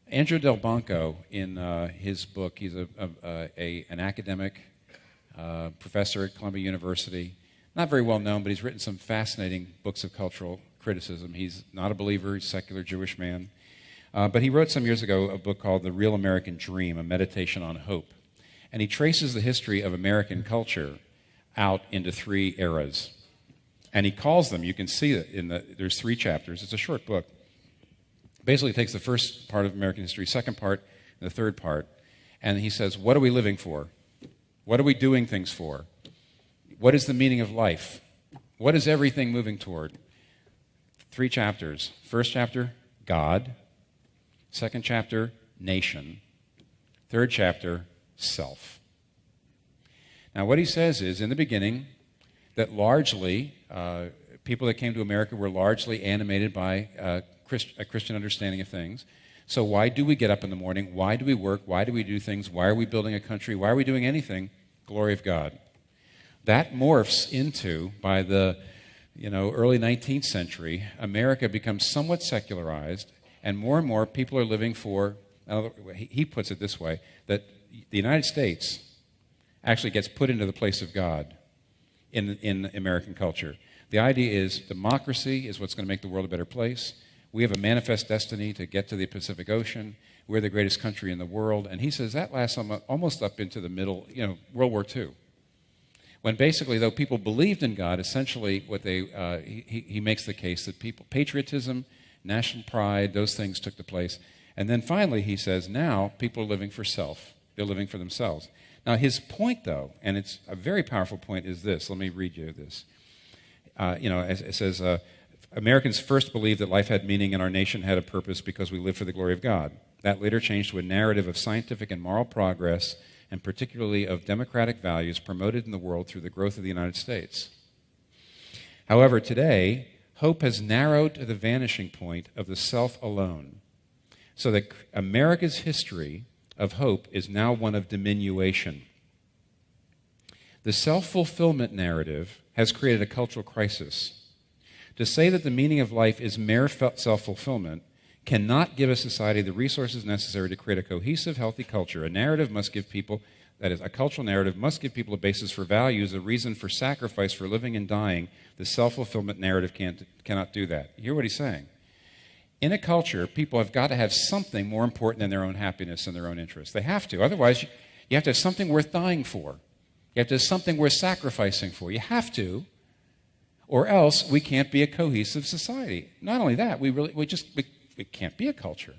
Andrew Del Banco, in his book, he's an academic professor at Columbia University, not very well known, but he's written some fascinating books of cultural criticism. He's not a believer, he's a secular Jewish man. But he wrote some years ago a book called The Real American Dream, a meditation on hope. And he traces the history of American culture out into 3 eras. And he calls them, you can see it, there's 3 chapters. It's a short book. Basically takes the first part of American history, second part, and the third part. And he says, what are we living for? What are we doing things for? What is the meaning of life? What is everything moving toward? 3 chapters. First chapter, God. Second chapter, nation. Third chapter, self. Now, what he says is, in the beginning, that largely, people that came to America were largely animated by a Christian understanding of things. So why do we get up in the morning? Why do we work? Why do we do things? Why are we building a country? Why are we doing anything? Glory of God. That morphs into, by the early 19th century, America becomes somewhat secularized, and more people are living for, he puts it this way, that the United States actually gets put into the place of God in American culture. The idea is democracy is what's going to make the world a better place. We have a manifest destiny to get to the Pacific Ocean. We're the greatest country in the world. And he says that lasts almost up into the middle, World War II. When basically, though people believed in God, essentially what he makes the case that patriotism, national pride, those things took the place. And then finally he says, now people are living for self. They're living for themselves. Now his point, though, and it's a very powerful point, is this. Let me read you this. It says, Americans first believed that life had meaning and our nation had a purpose because we live for the glory of God. That later changed to a narrative of scientific and moral progress, and particularly of democratic values promoted in the world through the growth of the United States. However, today, hope has narrowed to the vanishing point of the self alone, so that America's history of hope is now one of diminution. The self-fulfillment narrative has created a cultural crisis. To say that the meaning of life is mere self-fulfillment cannot give a society the resources necessary to create a cohesive, healthy culture. A narrative must give people, that is, a cultural narrative must give people a basis for values, a reason for sacrifice, for living and dying. The self-fulfillment narrative cannot do that. You hear what he's saying? In a culture, people have got to have something more important than their own happiness and their own interests. They have to. Otherwise, you have to have something worth dying for. You have to have something worth sacrificing for. You have to, or else we can't be a cohesive society. Not only that, we can't be a culture.